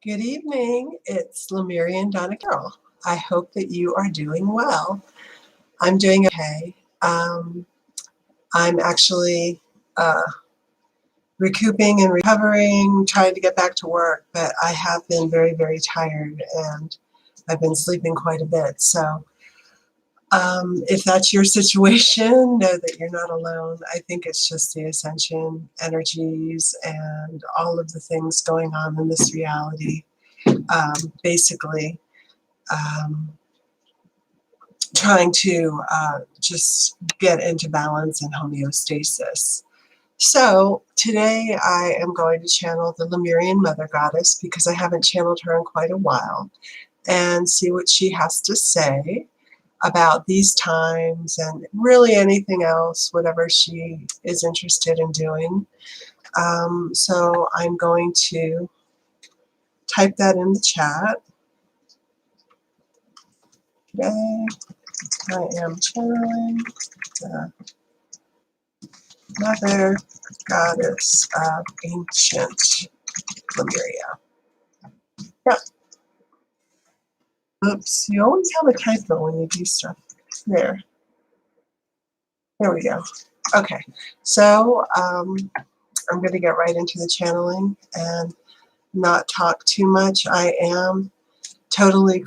Good evening. It's Lemurian Donna. I hope that you are doing well. I'm doing okay. I'm actually recouping and recovering, trying to get back to work, but I have been very, very tired and I've been sleeping quite a bit. So if that's your situation, know that you're not alone. I think it's just the ascension energies and all of the things going on in this reality. Basically, trying to just get into balance and homeostasis. So today I am going to channel the Lemurian Mother Goddess because I haven't channeled her in quite a while, and see what she has to say about these times and really anything else, whatever she is interested in doing. So I'm going to type that in the chat. Today I am channeling the Mother Goddess of Ancient Lemuria. Yep. Oops, you always have a typo when you do stuff. There. There we go. Okay, so I'm going to get right into the channeling and not talk too much. I am totally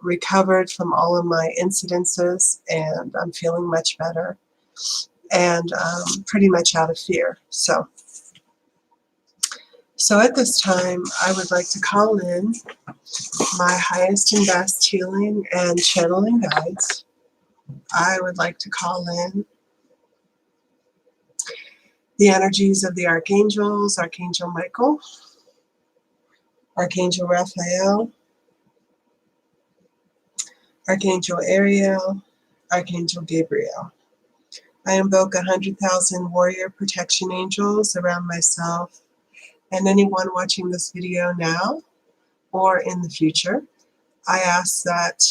recovered from all of my incidences, and I'm feeling much better and pretty much out of fear. So at this time, I would like to call in my highest and best healing and channeling guides. I would like to call in the energies of the archangels, Archangel Michael, Archangel Raphael, Archangel Ariel, Archangel Gabriel. I invoke 100,000 warrior protection angels around myself and anyone watching this video now or in the future. I ask that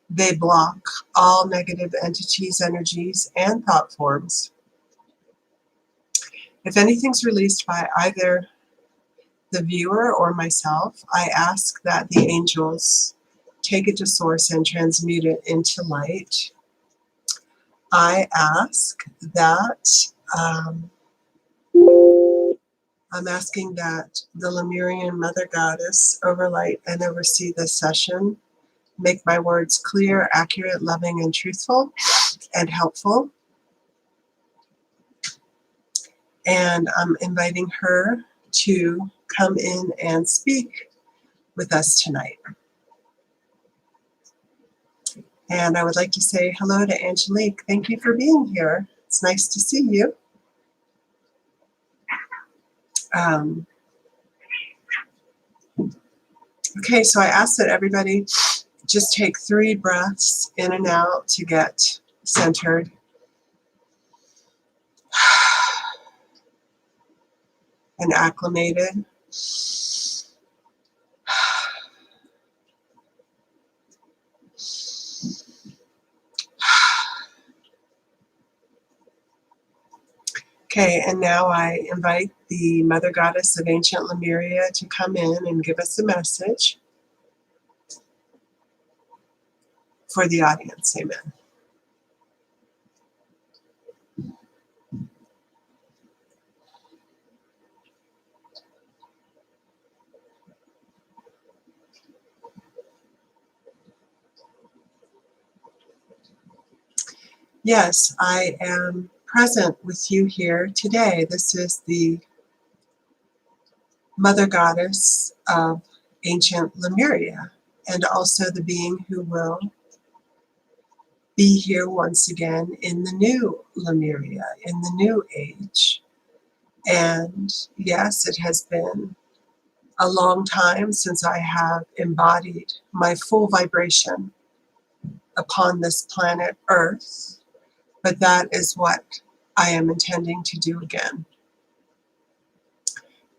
they block all negative entities, energies, and thought forms. If anything's released by either the viewer or myself, I ask that the angels take it to source and transmute it into light. I ask that I'm asking that the Lemurian Mother Goddess overlight and oversee this session, make my words clear, accurate, loving, and truthful, and helpful. And I'm inviting her to come in and speak with us tonight. And I would like to say hello to Angelique. Thank you for being here. It's nice to see you. Okay, so I ask that everybody just take 3 breaths in and out to get centered. And acclimated. Okay, and now I invite the Mother Goddess of Ancient Lemuria to come in and give us a message for the audience. Amen. Yes, I am present with you here today. This is the Mother Goddess of Ancient Lemuria, and also the being who will be here once again in the new Lemuria, in the new age. And yes, it has been a long time since I have embodied my full vibration upon this planet Earth, but that is what I am intending to do again.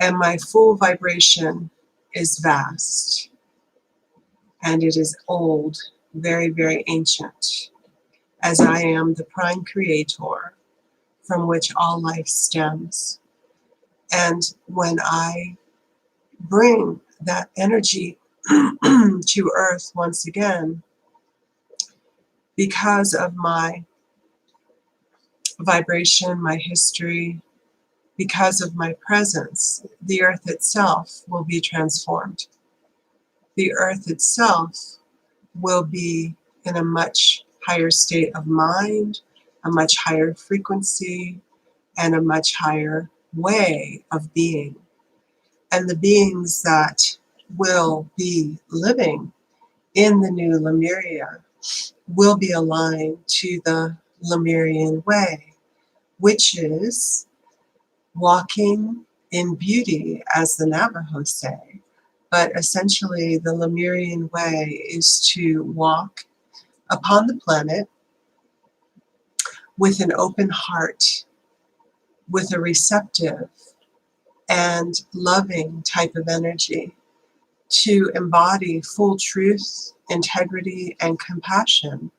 And my full vibration is vast, and it is old, very, very ancient, as I am the prime creator from which all life stems. And when I bring that energy to Earth once again because of my vibration, my history, because of my presence. The Earth itself will be transformed. The Earth itself will be in a much higher state of mind, a much higher frequency, and a much higher way of being. And the beings that will be living in the new Lemuria will be aligned to the Lemurian way, which is walking in beauty, as the Navajos say. But essentially, the Lemurian way is to walk upon the planet with an open heart, with a receptive and loving type of energy, to embody full truth, integrity, and compassion,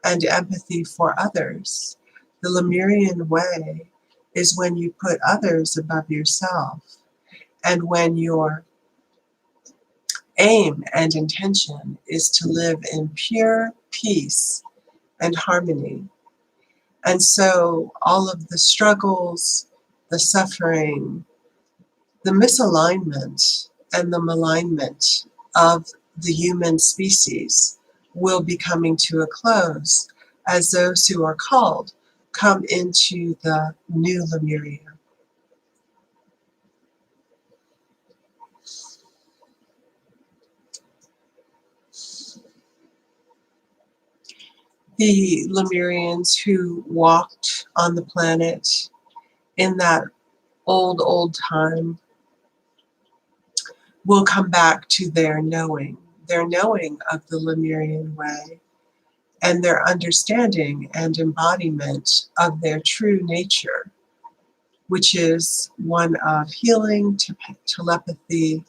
and empathy for others. The Lemurian way is when you put others above yourself, and when your aim and intention is to live in pure peace and harmony. And so all of the struggles, the suffering, the misalignment, and the malignment of the human species will be coming to a close as those who are called come into the new Lemuria. The Lemurians who walked on the planet in that old time will come back to their knowing of the Lemurian way, and their understanding and embodiment of their true nature, which is one of healing, telepathy,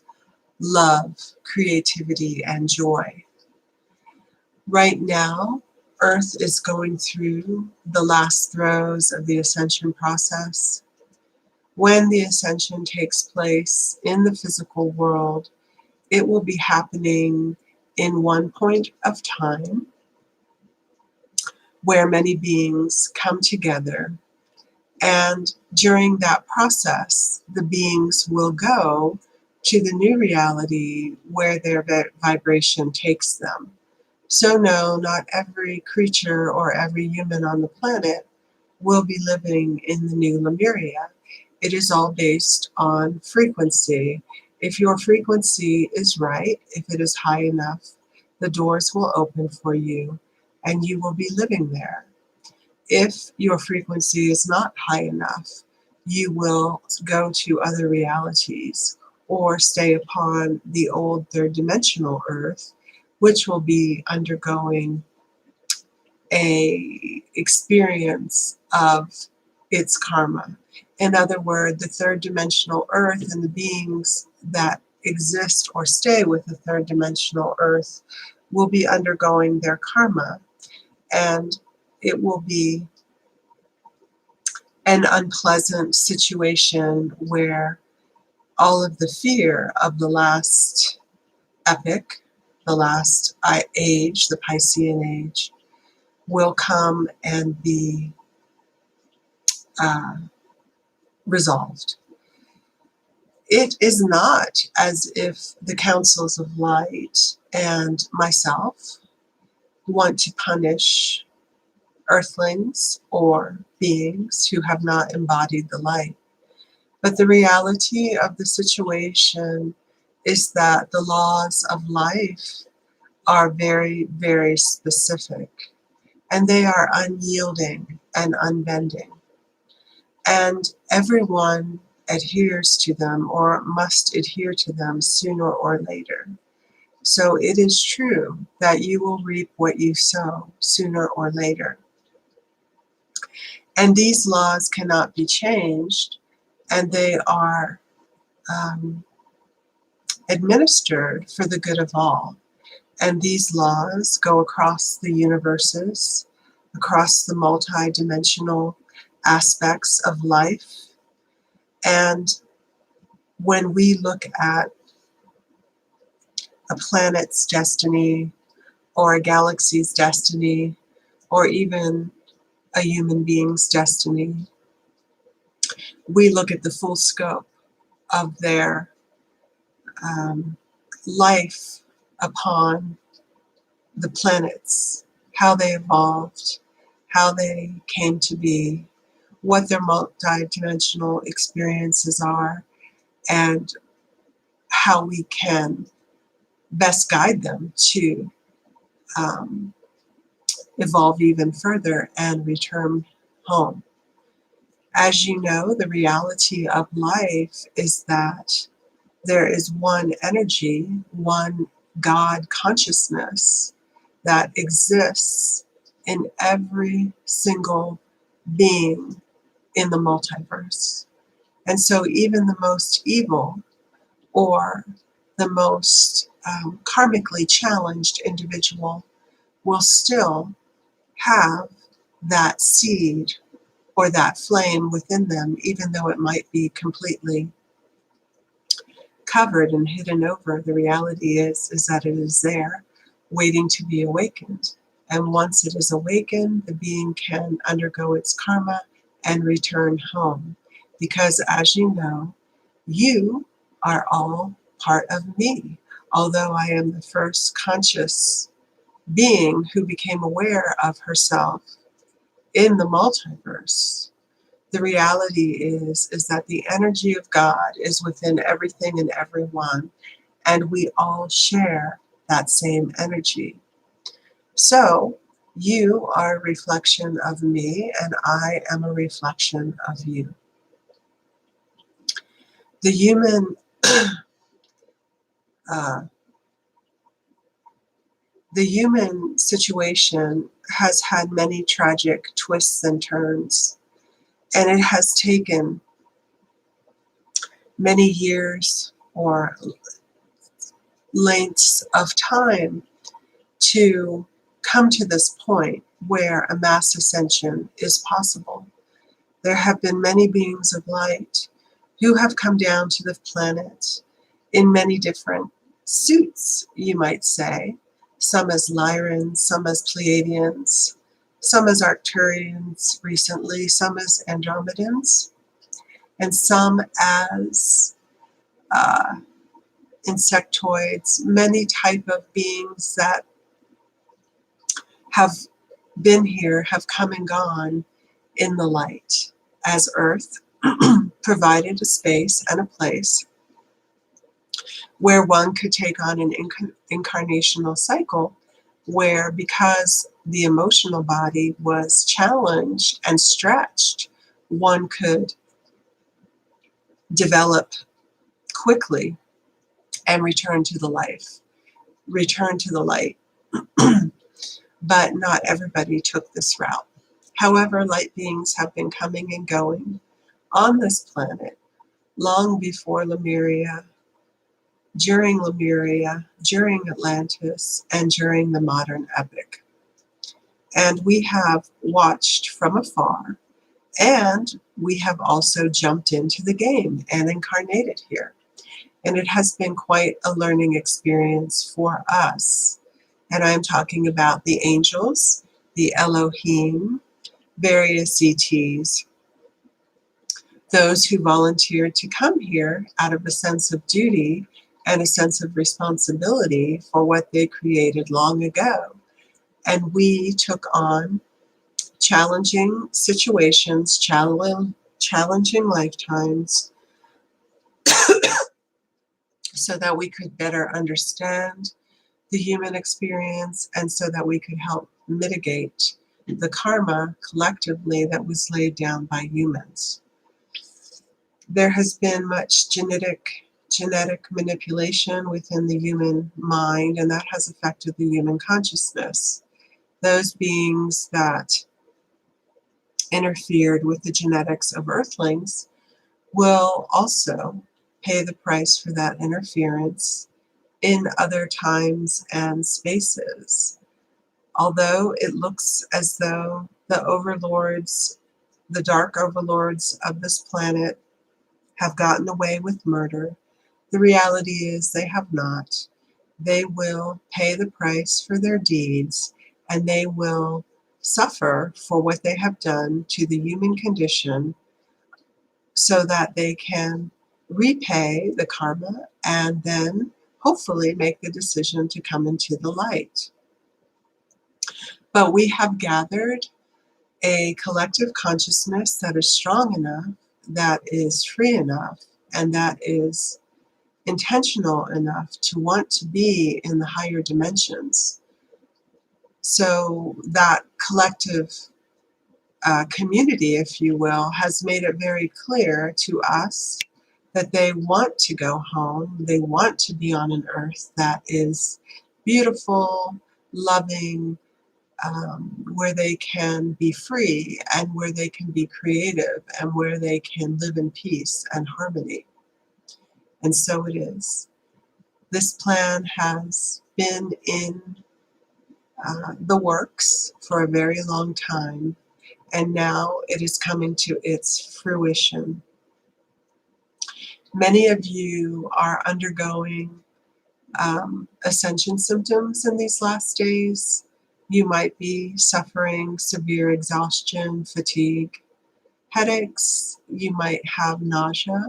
love, creativity, and joy. Right now, Earth is going through the last throes of the ascension process. When the ascension takes place in the physical world, it will be happening in one point of time where many beings come together. And during that process, the beings will go to the new reality where their vibration takes them. So no, not every creature or every human on the planet will be living in the new Lemuria. It is all based on frequency. If your frequency is right, if it is high enough, the doors will open for you and you will be living there. If your frequency is not high enough, you will go to other realities or stay upon the old third dimensional Earth, which will be undergoing a experience of its karma. In other words, the third dimensional Earth and the beings that exist or stay with the third dimensional Earth will be undergoing their karma, and it will be an unpleasant situation where all of the fear of the last epoch, the last age, the Piscean age, will come and be resolved. It is not as if the councils of light and myself want to punish earthlings or beings who have not embodied the light. But the reality of the situation is that the laws of life are very, very specific, and they are unyielding and unbending. And everyone adheres to them or must adhere to them sooner or later. So it is true that you will reap what you sow sooner or later. And these laws cannot be changed, and they are administered for the good of all. And these laws go across the universes, across the multi-dimensional aspects of life. And when we look at a planet's destiny, or a galaxy's destiny, or even a human being's destiny. We look at the full scope of their life upon the planets, how they evolved, how they came to be, what their multidimensional experiences are, and how we can best guide them to evolve even further and return home. As you know, the reality of life is that there is one energy, one God consciousness that exists in every single being in the multiverse. And so even the most evil or the most karmically challenged individual will still have that seed or that flame within them, even though it might be completely covered and hidden over. The reality is that it is there, waiting to be awakened. And once it is awakened, the being can undergo its karma and return home. Because as you know, you are all part of me. Although I am the first conscious being who became aware of herself in the multiverse, the reality is that the energy of God is within everything and everyone, and we all share that same energy. So you are a reflection of me, and I am a reflection of you. The human the human situation has had many tragic twists and turns, and it has taken many years or lengths of time to come to this point where a mass ascension is possible. There have been many beings of light who have come down to the planet in many different suits, you might say. Some as Lyrans, some as Pleiadians, some as Arcturians recently, some as Andromedans, and some as insectoids, many type of beings that have been here, have come and gone in the light, as Earth provided a space and a place where one could take on an incarnational cycle where, because the emotional body was challenged and stretched, one could develop quickly and return to the light. But not everybody took this route. However, light beings have been coming and going on this planet long before Lemuria, during Atlantis, and during the modern epic. And we have watched from afar, and we have also jumped into the game and incarnated here. And it has been quite a learning experience for us. And I'm talking about the angels, the Elohim, various ETs, those who volunteered to come here out of a sense of duty and a sense of responsibility for what they created long ago. And we took on challenging situations, challenging lifetimes, so that we could better understand the human experience and so that we could help mitigate the karma collectively that was laid down by humans. There has been much genetic manipulation within the human mind, and that has affected the human consciousness. Those beings that interfered with the genetics of Earthlings will also pay the price for that interference in other times and spaces. Although it looks as though the overlords, the dark overlords of this planet, have gotten away with murder, the reality is they have not. they will pay the price for their deeds, and they will suffer for what they have done to the human condition so that they can repay the karma and then hopefully make the decision to come into the light. But we have gathered a collective consciousness that is strong enough, that is free enough, and that is intentional enough to want to be in the higher dimensions. So that collective community, if you will, has made it very clear to us that they want to go home. They want to be on an earth that is beautiful, loving, where they can be free and where they can be creative and where they can live in peace and harmony. And so it is. This plan has been in the works for a very long time, and now it is coming to its fruition. Many of you are undergoing ascension symptoms in these last days. You might be suffering severe exhaustion, fatigue, headaches. You might have nausea.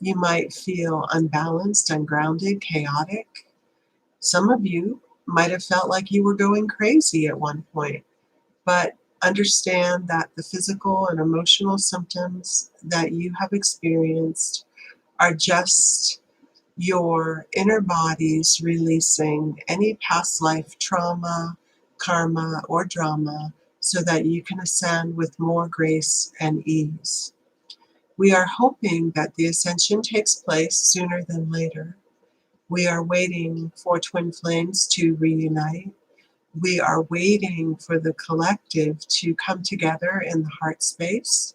You might feel unbalanced, ungrounded, chaotic. Some of you might have felt like you were going crazy at one point, but understand that the physical and emotional symptoms that you have experienced are just your inner bodies releasing any past life trauma, karma, or drama so that you can ascend with more grace and ease. We are hoping that the ascension takes place sooner than later. We are waiting for twin flames to reunite. We are waiting for the collective to come together in the heart space,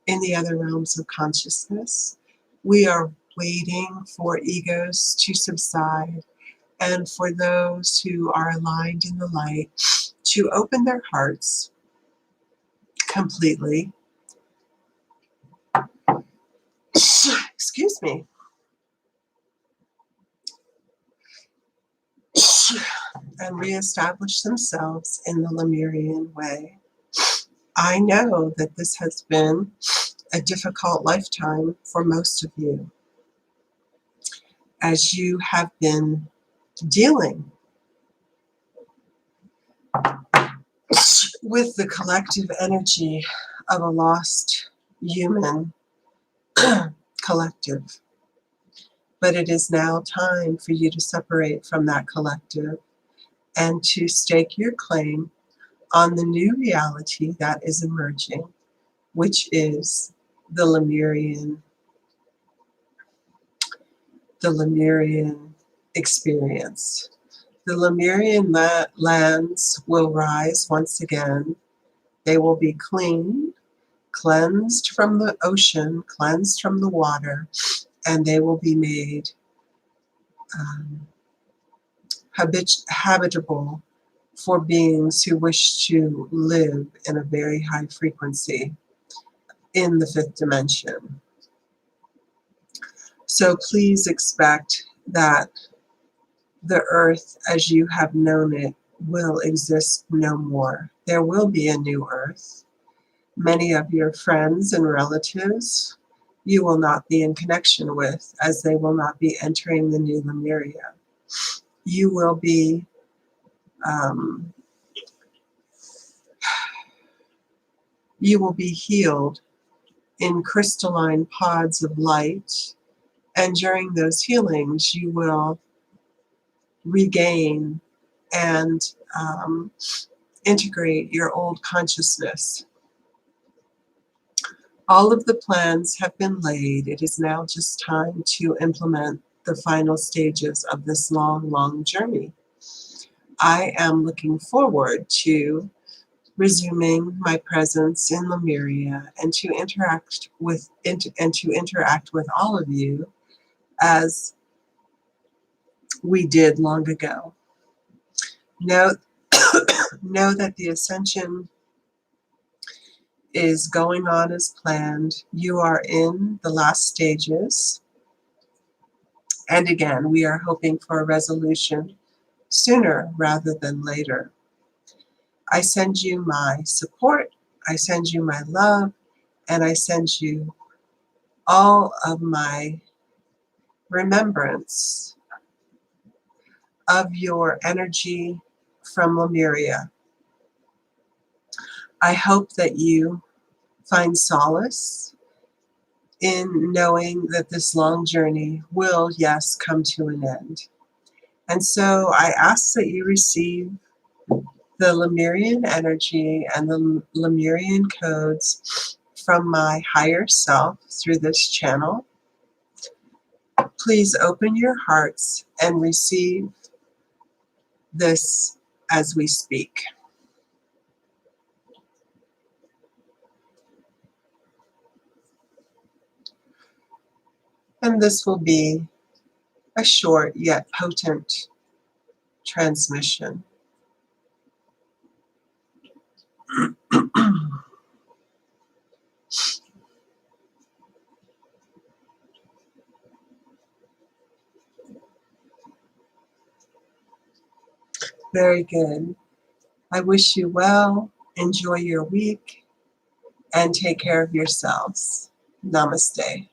in the other realms of consciousness. We are waiting for egos to subside and for those who are aligned in the light to open their hearts completely. Excuse me. And reestablish themselves in the Lemurian way. I know that this has been a difficult lifetime for most of you, as you have been dealing with the collective energy of a lost human collective. But it is now time for you to separate from that collective and to stake your claim on the new reality that is emerging, which is the Lemurian experience. The Lemurian lands will rise once again. They will be clean, cleansed from the ocean, cleansed from the water, and they will be made habitable for beings who wish to live in a very high frequency in the fifth dimension. So please expect that the earth as you have known it will exist no more. There will be a new earth. Many of your friends and relatives you will not be in connection with, as they will not be entering the new Lemuria. You will be healed in crystalline pods of light, and during those healings you will regain and integrate your old consciousness. All of the plans have been laid. It is now just time to implement the final stages of this long, long journey. I am looking forward to resuming my presence in Lemuria and to interact with all of you as we did long ago. Know that the ascension is going on as planned. You are in the last stages. And again, we are hoping for a resolution sooner rather than later. I send you my support, I send you my love, and I send you all of my remembrance of your energy from Lemuria. I hope that you find solace in knowing that this long journey will, yes, come to an end. And so I ask that you receive the Lemurian energy and the Lemurian codes from my higher self through this channel. Please open your hearts and receive this as we speak. And this will be a short yet potent transmission. Very good. I wish you well, enjoy your week, and take care of yourselves. Namaste.